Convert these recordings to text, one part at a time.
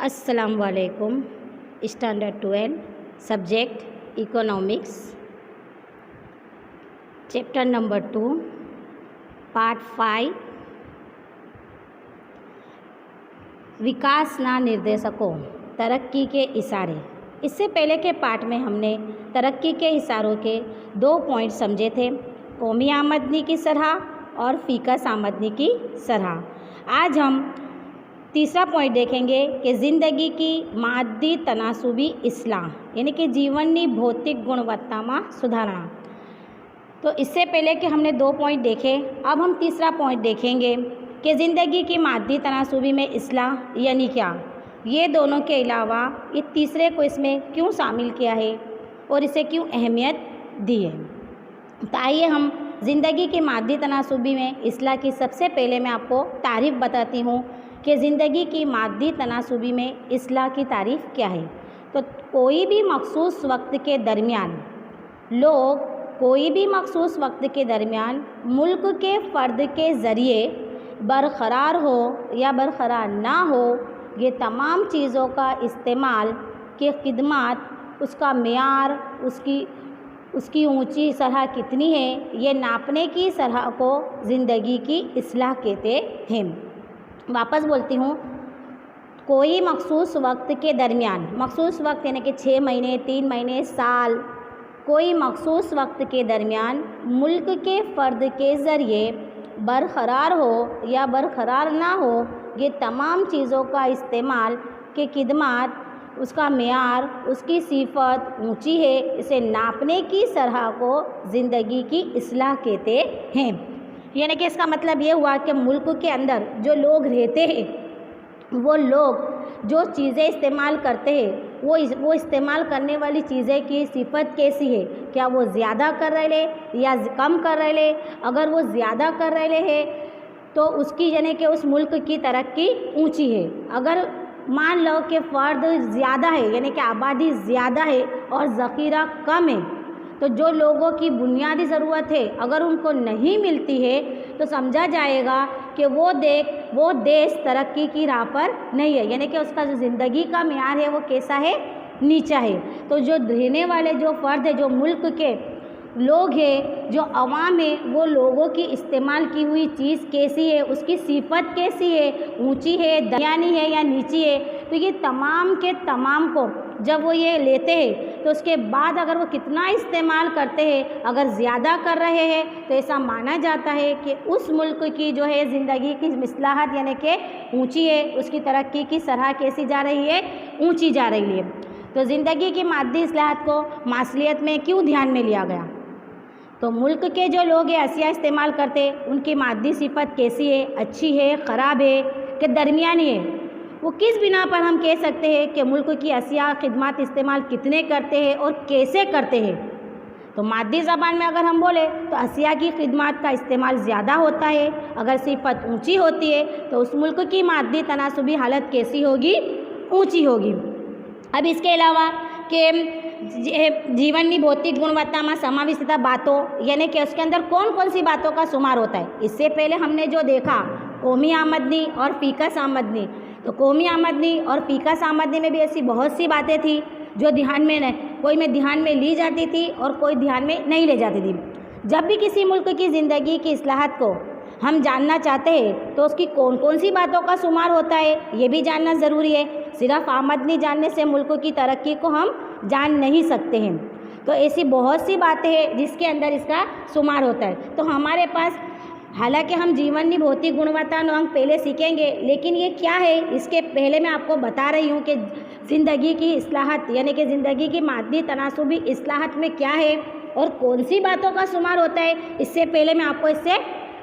अस्सलाम वालेकुम। Standard 12 subject economics, chapter number 2, part 5, विकास ना निर्देशकों, तरक्की के इशारे। इससे पहले के पार्ट में हमने तरक्की के इशारों के 2 पॉइंट समझे थे, कौमी आमदनी की शरह और फीकस आमदनी की शरह। आज हम तीसरा पॉइंट देखेंगे कि ज़िंदगी की मादी तनासुबी इस्लाह, यानी कि जीवनी भौतिक गुणवत्ता में सुधारना। तो इससे पहले कि हमने 2 पॉइंट देखे, अब हम तीसरा पॉइंट देखेंगे कि ज़िंदगी की मादी तनासुबी में इस्लाह यानी क्या। ये दोनों के अलावा ये तीसरे को इसमें क्यों शामिल किया है और इसे क्यों अहमियत दी है। तो आइए हम ज़िंदगी की मादी तनासुबी में इस्लाह की सबसे पहले मैं आपको तारीफ़ बताती हूँ कि ज़िंदगी की मादी तनासुबी में इस्लाह की तारीफ़ क्या है। तो कोई भी मखसूस वक्त के दरमियान मुल्क के फ़र्द के ज़रिए बरक़रार हो या बरक़रार ना हो, ये तमाम चीज़ों का इस्तेमाल के खिदमत, उसका मेयार, उसकी ऊंची शरह कितनी है, ये नापने की शरह को ज़िंदगी की इस्लाह कहते हैं। वापस बोलती हूँ, कोई मखसूस वक्त के दरमियान, मखसूस वक्त यानी कि 6 महीने, 3 महीने, साल, कोई मखसूस वक्त के दरमियान मुल्क के फ़र्द के ज़रिए बरक़रार हो या बरक़रार ना हो, ये तमाम चीज़ों का इस्तेमाल के खिदमत, उसका मेयार, उसकी सिफत ऊंची है, इसे नापने की शरह को ज़िंदगी की इस्लाह कहते हैं। यानी कि इसका मतलब ये हुआ कि मुल्क के अंदर जो लोग रहते हैं, वो लोग जो चीज़ें इस्तेमाल करते हैं, वो इस्तेमाल करने वाली चीज़ें की सिफत कैसी है, क्या वो ज़्यादा कर रहे या कम कर रहे। अगर वो ज़्यादा कर रहे हैं तो उसकी यानी कि उस मुल्क की तरक्की ऊंची है। अगर मान लो कि फ़र्द ज़्यादा है, यानी कि आबादी ज़्यादा है और ज़ख़ीरा कम है, तो जो लोगों की बुनियादी ज़रूरत है अगर उनको नहीं मिलती है तो समझा जाएगा कि वो देश तरक्की की राह पर नहीं है, यानी कि उसका जो ज़िंदगी का मेयार है वो कैसा है, नीचा है। तो जो रहने वाले जो फ़र्द है, जो मुल्क के लोग हैं, जो अवाम है, वो लोगों की इस्तेमाल की हुई चीज़ कैसी है, उसकी सिफत कैसी है, ऊंची है, दरमियानी है या नीची है। तो ये तमाम के तमाम को जब वो ये लेते हैं तो उसके बाद अगर वो कितना इस्तेमाल करते हैं, अगर ज़्यादा कर रहे हैं तो ऐसा माना जाता है कि उस मुल्क की जो है ज़िंदगी की मिसलाहत यानी कि ऊंची है, उसकी तरक्की की शरह कैसी जा रही है, ऊंची जा रही है। तो ज़िंदगी की मादी इस्लाहत को मासलियत में क्यों ध्यान में लिया गया। तो मुल्क के जो लोग ये अशिया इस्तेमाल करते, उनकी मादी सिफत कैसी है, अच्छी है, ख़राब है कि दरमियानी है। वो किस बिना पर हम कह सकते हैं कि मुल्क की अशिया खिदमत इस्तेमाल कितने करते हैं और कैसे करते हैं। तो मादी ज़बान में अगर हम बोले तो अशिया की खिदमत का इस्तेमाल ज़्यादा होता है। अगर सिफत ऊंची होती है तो उस मुल्क की मादी तनासुबी हालत कैसी होगी, ऊंची होगी। अब इसके अलावा कि जीवन की भौतिक गुणवत्ता में समाविष्ट बातों, यानी कि उसके अंदर कौन कौन सी बातों का शुमार होता है। इससे पहले हमने जो देखा कौमी आमदनी और फीकस आमदनी, तो कौमी आमदनी और फीकस आमदनी में भी ऐसी बहुत सी बातें थी जो कोई में ध्यान में ली जाती थी और कोई ध्यान में नहीं ले जाती थी। जब भी किसी मुल्क की ज़िंदगी की इस्लाहत को हम जानना चाहते हैं तो उसकी कौन कौन सी बातों का शुमार होता है, ये भी जानना ज़रूरी है। सिर्फ आमदनी जानने से मुल्क की तरक्की को हम जान नहीं सकते हैं। तो ऐसी बहुत सी बातें हैं जिसके अंदर इसका शुमार होता है। तो हमारे पास, हालांकि हम जीवन की भौतिक गुणवत्ता अंक पहले सीखेंगे, लेकिन ये क्या है इसके पहले मैं आपको बता रही हूँ कि ज़िंदगी की इस्लाहत यानी कि ज़िंदगी की मादी तनासुबी इस्लाहत में क्या है और कौन सी बातों का शुमार होता है। इससे पहले मैं आपको इससे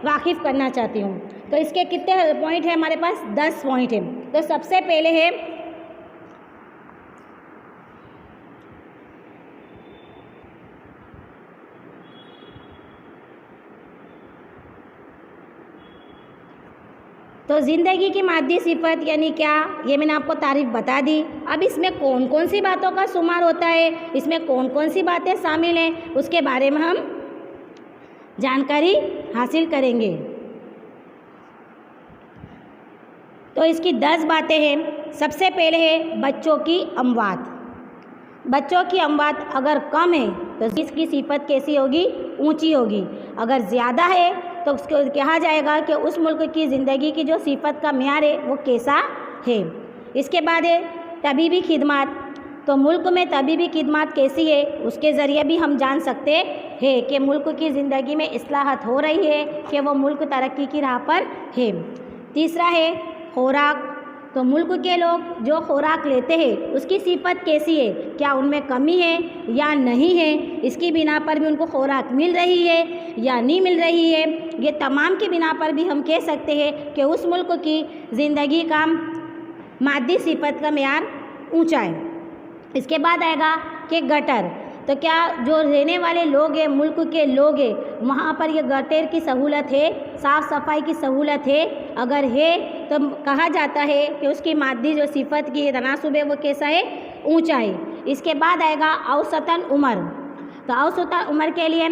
वाकिफ़ करना चाहती हूँ। तो इसके कितने पॉइंट हैं हमारे पास, 10 पॉइंट हैं। तो सबसे पहले है तो ज़िंदगी की मादी सिफत यानी क्या, ये मैंने आपको तारीफ़ बता दी। अब इसमें कौन कौन सी बातों का शुमार होता है, इसमें कौन कौन सी बातें शामिल हैं, उसके बारे में हम जानकारी हासिल करेंगे। तो इसकी 10 बातें हैं। सबसे पहले है बच्चों की अमवात। बच्चों की अमवात अगर कम है तो इसकी सिफत कैसी होगी? ऊंची होगी। अगर ज़्यादा है तो उसको कहा जाएगा कि उस मुल्क की ज़िंदगी की जो सिफत का म्यार है वो कैसा है। इसके बाद है तबीबी खिदमत। तो मुल्क में तबीबी खिदमत कैसी है उसके ज़रिए भी हम जान सकते हैं कि मुल्क की ज़िंदगी में इस्लाहत हो रही है, कि वो मुल्क तरक्की की राह पर है। तीसरा है खुराक। तो मुल्क के लोग जो खुराक लेते हैं उसकी सिफत कैसी है, क्या उनमें कमी है या नहीं है, इसकी बिना पर भी उनको खुराक मिल रही है या नहीं मिल रही है। ये तमाम की बिना पर भी हम कह सकते हैं कि उस मुल्क की ज़िंदगी का मादी सिफत का म्यार ऊंचा है। इसके बाद आएगा कि गटर। तो क्या जो रहने वाले लोग हैं, मुल्क के लोग हैं, वहाँ पर ये गटर की सहूलत है, साफ़ सफाई की सहूलत है? अगर है तो कहा जाता है कि उसकी मादी जो सिफत की तनासुब है वो कैसा है? ऊंचा है। इसके बाद आएगा औसतन उम्र। तो औसतन उम्र के लिए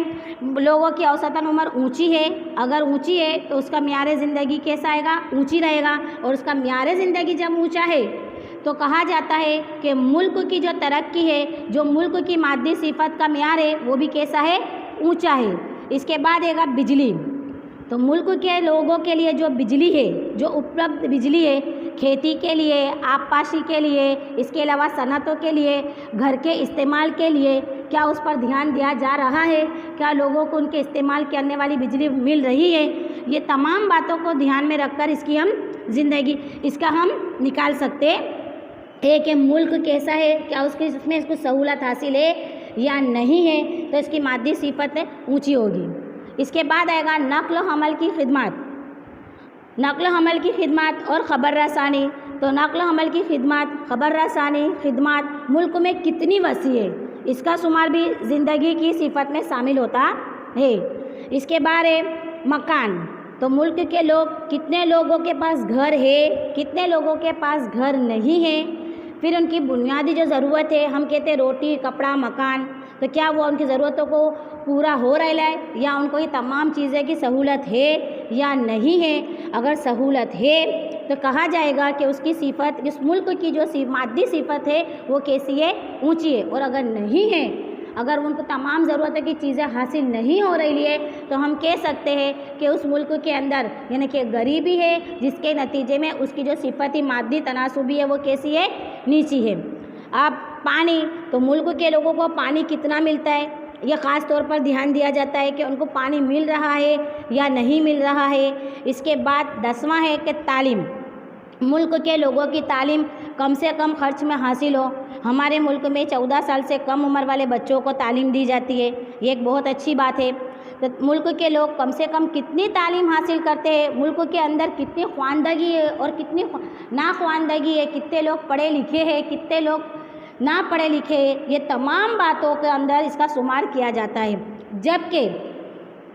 लोगों की औसतन उम्र ऊंची है। अगर ऊंची है तो उसका म्यार ज़िंदगी कैसा आएगा? ऊंची रहेगा। और उसका म्यार ज़िंदगी जब ऊंचा है तो कहा जाता है कि मुल्क की जो तरक्की है, जो मुल्क की मादी सिफत का म्यार है वो भी कैसा है? ऊंचा है। इसके बाद आएगा बिजली। तो मुल्क के लोगों के लिए जो बिजली है, जो उपलब्ध बिजली है, खेती के लिए, आबपाशी के लिए, इसके अलावा सनतों के लिए, घर के इस्तेमाल के लिए, क्या उस पर ध्यान दिया जा रहा है? क्या लोगों को उनके इस्तेमाल करने वाली बिजली मिल रही है? ये तमाम बातों को ध्यान में रखकर इसकी हम ज़िंदगी इसका हम निकाल सकते है कि मुल्क कैसा है, क्या उसके इसमें इसको सहूलत हासिल है या नहीं है, तो इसकी मादी सिफत ऊंची होगी। इसके बाद आएगा नक्ल हमल की खिदमत। नक्ल हमल की खिदमत और ख़बर रसानी। तो नक्ल हमल की खिदमत, ख़बर रसानी खिदमत मुल्क में कितनी वसी है, इसका शुमार भी ज़िंदगी की सिफत में शामिल होता है। इसके बाद है मकान। तो मुल्क के लोग, कितने लोगों के पास घर है, कितने लोगों के पास घर नहीं है। फिर उनकी बुनियादी जो ज़रूरत है, हम कहते हैं रोटी, कपड़ा, मकान, तो क्या वो उनकी ज़रूरतों को पूरा हो रहा है या उनको ये तमाम चीज़ें की सहूलत है या नहीं है। अगर सहूलत है तो कहा जाएगा कि उसकी सिफत, इस मुल्क की जो मादी सिफत है वो कैसी है? ऊंची है। और अगर नहीं है, अगर उनको तमाम ज़रूरतों की चीज़ें हासिल नहीं हो रही है, तो हम कह सकते हैं कि उस मुल्क के अंदर यानी कि गरीबी है, जिसके नतीजे में उसकी जो सिफती मादी तनासुबी है वो कैसी है? नीची है। अब पानी। तो मुल्क के लोगों को पानी कितना मिलता है, यह ख़ास तौर पर ध्यान दिया जाता है कि उनको पानी मिल रहा है या नहीं मिल रहा है। इसके बाद 10वां है कि तालीम। मुल्क के लोगों की तालीम कम से कम खर्च में हासिल हो। हमारे मुल्क में 14 साल से कम उम्र वाले बच्चों को तालीम दी जाती है, ये एक बहुत अच्छी बात है। तो मुल्क के लोग कम से कम कितनी तालीम हासिल करते हैं, मुल्क के अंदर कितनी ख्वानदगी है और कितनी ना ख्वानदगी है, कितने लोग पढ़े लिखे हैं, कितने लोग ना पढ़े लिखे हैं, ये तमाम बातों के अंदर इसका शुमार किया जाता है। जबकि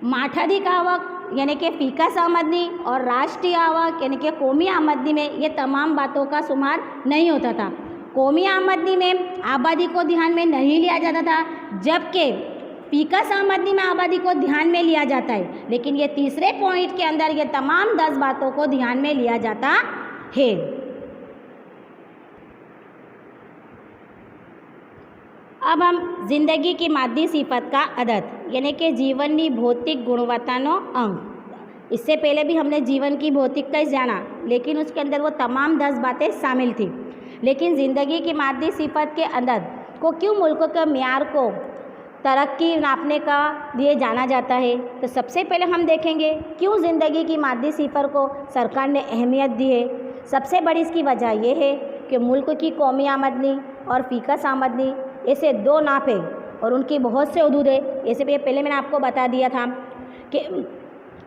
माठाधिक आवक यानी कि फीकस आमदनी और राष्ट्रीय आवक यानी कि कौमी आमदनी में ये तमाम बातों का शुमार नहीं होता था। कौमी आमदनी में आबादी को ध्यान में नहीं लिया जाता था, जबकि फीकस आमदनी में आबादी को ध्यान में लिया जाता है। लेकिन ये तीसरे पॉइंट के अंदर ये तमाम 10 बातों को ध्यान में लिया जाता है। अब हम ज़िंदगी की मादी सिफत का अदद यानी कि जीवन की भौतिक गुणवत्तानो अंग। इससे पहले भी हमने जीवन की भौतिक का जाना, लेकिन उसके अंदर वो तमाम 10 बातें शामिल थी। लेकिन ज़िंदगी की मादी सिफत के अदद को क्यों मुल्क के म्यार को तरक्की नापने का लिए जाना जाता है, तो सबसे पहले हम देखेंगे क्यों ज़िंदगी की मादी सिफर को सरकार ने अहमियत दी है। सबसे बड़ी इसकी वजह यह है कि मुल्क की कौमी आमदनी और फीकस आमदनी ऐसे 2 नाप है और उनकी बहुत से हदूद है। ऐसे पहले मैंने आपको बता दिया था कि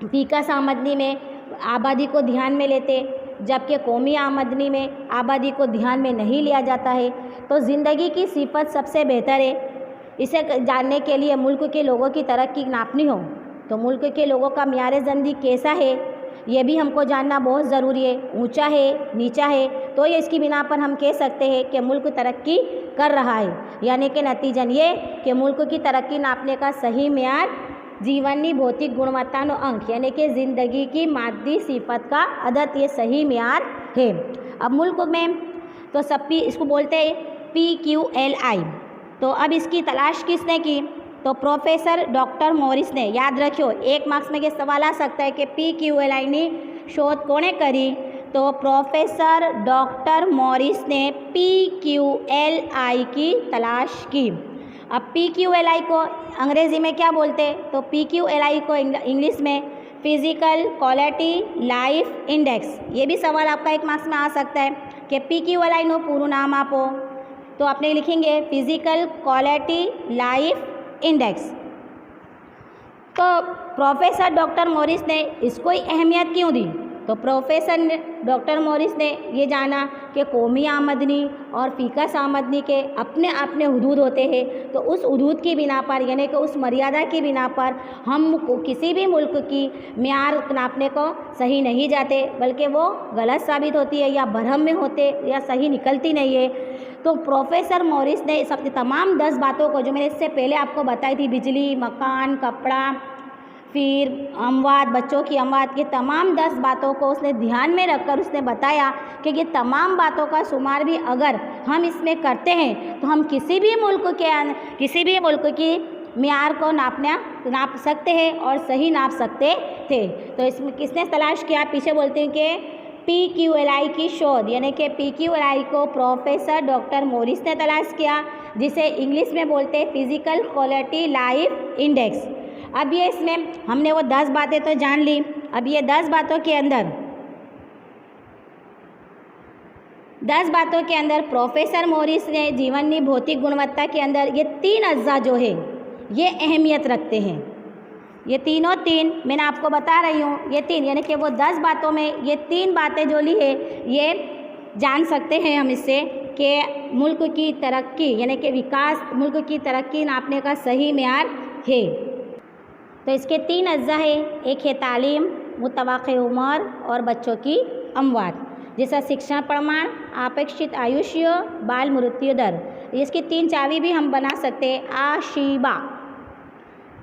फीकस आमदनी में आबादी को ध्यान में लेते, जबकि कौमी आमदनी में आबादी को ध्यान में नहीं लिया जाता है। तो ज़िंदगी की सिफत सबसे बेहतर है। इसे जानने के लिए मुल्क के लोगों की तरक्की नापनी हो तो मुल्क के लोगों का म्यार ज़िंदगी कैसा है ये भी हमको जानना बहुत ज़रूरी है। ऊंचा है, नीचा है, तो ये इसकी बिना पर हम कह सकते हैं कि मुल्क तरक्की कर रहा है। यानी कि नतीजन ये कि मुल्क की तरक्की नापने का सही म्यार जीवन की भौतिक गुणवत्ता नो अंक यानी कि ज़िंदगी की मादी सिफत का अदद ये सही म्यार है। अब मुल्क में तो सब पी इसको बोलते हैं PQLI। तो अब इसकी तलाश किसने की? तो प्रोफेसर डॉक्टर मॉरिस ने। याद रखियो, 1 मार्क्स में ये सवाल आ सकता है कि PQLI ने शोध कोने करी? तो प्रोफेसर डॉक्टर मॉरिस ने PQLI की तलाश की। अब PQLI को अंग्रेज़ी में क्या बोलते हैं? तो PQLI को इंग्लिश में फिज़िकल क्वालिटी लाइफ इंडेक्स। ये भी सवाल आपका 1 मार्क्स में आ सकता है कि PQLI नो पूरा नाम आपो, तो आपने लिखेंगे फिज़िकल क्वालिटी लाइफ इंडेक्स। तो प्रोफेसर डॉक्टर मॉरिस ने इसको अहमियत क्यों दी? तो प्रोफेसर डॉक्टर मॉरिस ने ये जाना कि कौमी आमदनी और फ़ीकस आमदनी के अपने अपने हदूद होते हैं। तो उस हदूद की बिना पर, यानी कि उस मर्यादा की बिना पर हम किसी भी मुल्क की मियार नापने को सही नहीं जाते, बल्कि वो गलत साबित होती है या भरम में होते या सही निकलती नहीं है। तो प्रोफेसर मॉरिस ने सब तमाम 10 बातों को, जो मैंने इससे पहले आपको बताई थी, बिजली, मकान, कपड़ा, फिर अमवात, बच्चों की अमवात, ये तमाम 10 बातों को उसने ध्यान में रखकर उसने बताया कि ये तमाम बातों का शुमार भी अगर हम इसमें करते हैं तो हम किसी भी मुल्क की मियार को नाप सकते हैं और सही नाप सकते थे। तो इसमें किसने तलाश किया? पीछे बोलते हैं कि PQLI की शोध, यानी कि PQLI को प्रोफेसर डॉक्टर मॉरिस ने तलाश किया, जिसे इंग्लिश में बोलते हैं फिज़िकल क्वालिटी लाइफ इंडेक्स। अब ये इसमें हमने वो 10 बातें तो जान ली। अब ये 10 बातों के अंदर प्रोफेसर मॉरिस ने जीवन की भौतिक गुणवत्ता के अंदर ये 3 अज्जा जो है ये अहमियत रखते हैं। ये तीनों 3 मैंने आपको बता रही हूँ, ये 3 यानी कि वो 10 बातों में ये 3 बातें जो ली है, ये जान सकते हैं हम इससे कि मुल्क की तरक्की यानी कि विकास, मुल्क की तरक्की नापने का सही मेयार है। तो इसके 3 अज्जा है। एक है तालीम, मुतवक्किह उम्र और बच्चों की अमवात, जैसा शिक्षण प्रमाण, अपेक्षित आयुष्य, बाल मृत्यु दर। इसकी 3 चाबी भी हम बना सकते हैं।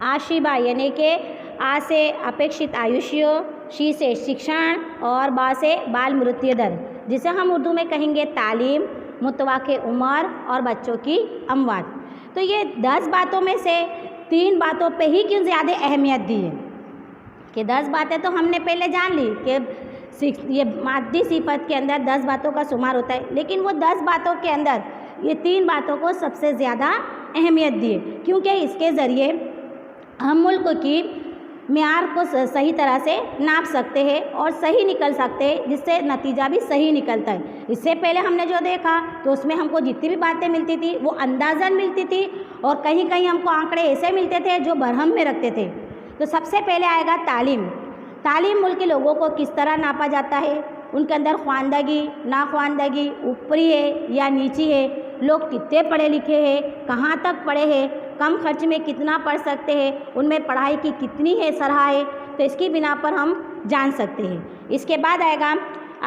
आशीबा यानी कि आ से अपेक्षित आयुष्य, शी से शिक्षण और बा से बाल मृत्यु दर, जिसे हम उर्दू में कहेंगे तालीम, मुतवक्किह उम्र और बच्चों की अमवात। तो ये 10 बातों में से 3 बातों पे ही क्यों ज़्यादा अहमियत दी है? कि 10 बातें तो हमने पहले जान ली कि ये मादी सिफत के अंदर 10 बातों का शुमार होता है, लेकिन वो 10 बातों के अंदर ये 3 बातों को सबसे ज़्यादा अहमियत दी है, क्योंकि इसके ज़रिए हम मुल्क की मियार को सही तरह से नाप सकते हैं और सही निकल सकते हैं, जिससे नतीजा भी सही निकलता है। इससे पहले हमने जो देखा तो उसमें हमको जितनी भी बातें मिलती थी वो अंदाज़न मिलती थी, और कहीं कहीं हमको आंकड़े ऐसे मिलते थे जो बरहम में रखते थे। तो सबसे पहले आएगा तालीम। तालीम मुल्क के लोगों को किस तरह नापा जाता है? उनके अंदर ख्वानदगी, नाख्वानदगी ऊपरी है या नीची है, लोग कितने पढ़े लिखे हैं, कहाँ तक पढ़े हैं, कम खर्च में कितना पढ़ सकते हैं, उनमें पढ़ाई की कितनी है सराह है। तो इसकी बिना पर हम जान सकते हैं। इसके बाद आएगा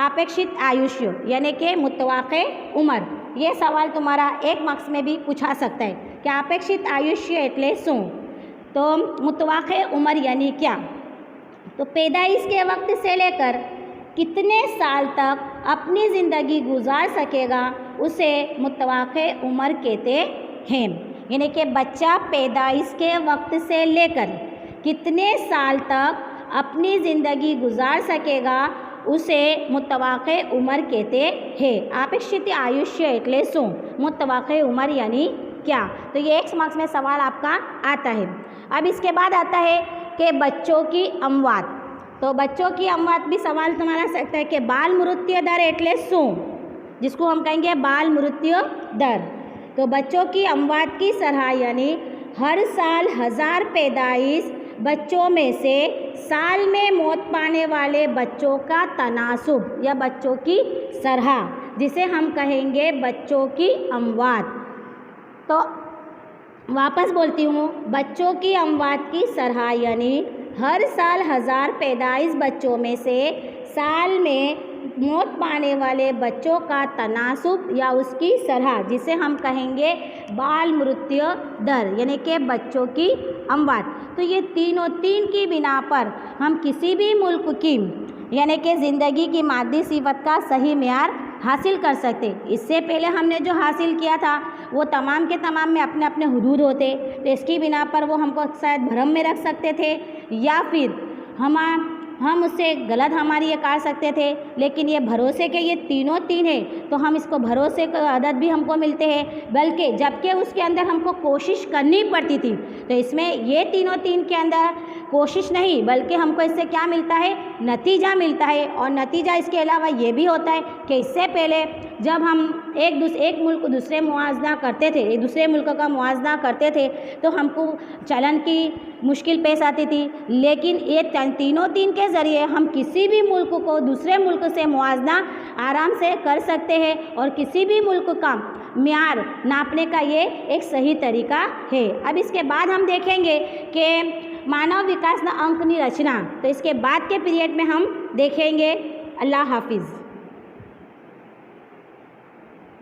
अपेक्षित आयुष्य यानी कि मुतवक्किह उम्र। ये सवाल तुम्हारा 1 मार्क्स में भी पूछा सकता है कि अपेक्षित आयुष्य एटले शू? तो मुतवक्किह उम्र यानी क्या? तो पैदाइश के वक्त से लेकर कितने साल तक अपनी ज़िंदगी गुजार सकेगा उसे मुतवक्किह उम्र कहते हैं। यानी कि बच्चा पैदाइश के वक्त से लेकर कितने साल तक अपनी ज़िंदगी गुजार सकेगा उसे मुतवक्किह उम्र कहते हैं। अपेक्षित आयुष्य एटले शू? मुतवक्किह उम्र यानी क्या? तो ये 1 मार्क्स में सवाल आपका आता है। अब इसके बाद आता है कि बच्चों की अमवात। तो बच्चों की अमवात भी सवाल तुम्हारा सकता है कि बाल मृत्यु दर एटले शू? जिसको हम कहेंगे बाल मृत्यु दर। तो बच्चों की अमवात की शरह यानी हर साल 1000 पैदाइश बच्चों में से साल में मौत पाने वाले बच्चों का तनासुब या बच्चों की शरह, जिसे हम कहेंगे बच्चों की अमवात। तो वापस बोलती हूँ, बच्चों की अमवात की शरह यानी हर साल 1000 पैदाइश बच्चों में से साल में मौत पाने वाले बच्चों का तनासुब या उसकी शरह, जिसे हम कहेंगे बाल मृत्यु दर यानी कि बच्चों की अमवात। तो ये तीनों 3 की बिना पर हम किसी भी मुल्क की यानी कि ज़िंदगी की मादी सिफत का सही मेयार हासिल कर सकते। इससे पहले हमने जो हासिल किया था वो तमाम के तमाम में अपने अपने हुदूद होते, तो इसकी बिना पर वो हमको शायद भ्रम में रख सकते थे या फिर हम उससे गलत हमारी ये काट सकते थे। लेकिन ये भरोसे के ये तीनों तीन है, तो हम इसको भरोसे का आदत भी हमको मिलते हैं, बल्कि जबकि उसके अंदर हमको कोशिश करनी पड़ती थी, तो इसमें ये तीनों तीन के अंदर कोशिश नहीं बल्कि हमको इससे क्या मिलता है, नतीजा मिलता है। और नतीजा इसके अलावा ये भी होता है कि इससे पहले जब हम एक मुल्क दूसरे मुआवजा करते थे, एक दूसरे मुल्क का मुआवजा करते थे, तो हमको चलन की मुश्किल पेश आती थी। लेकिन ये तीनों तीन के ज़रिए हम किसी भी मुल्क को दूसरे मुल्क से मुआवजा आराम से कर सकते हैं, और किसी भी मुल्क का म्यार नापने का ये एक सही तरीका है। अब इसके बाद हम देखेंगे कि मानव विकास अंकनी रचना, तो इसके बाद के पीरियड में हम देखेंगे। अल्लाह हाफिज़।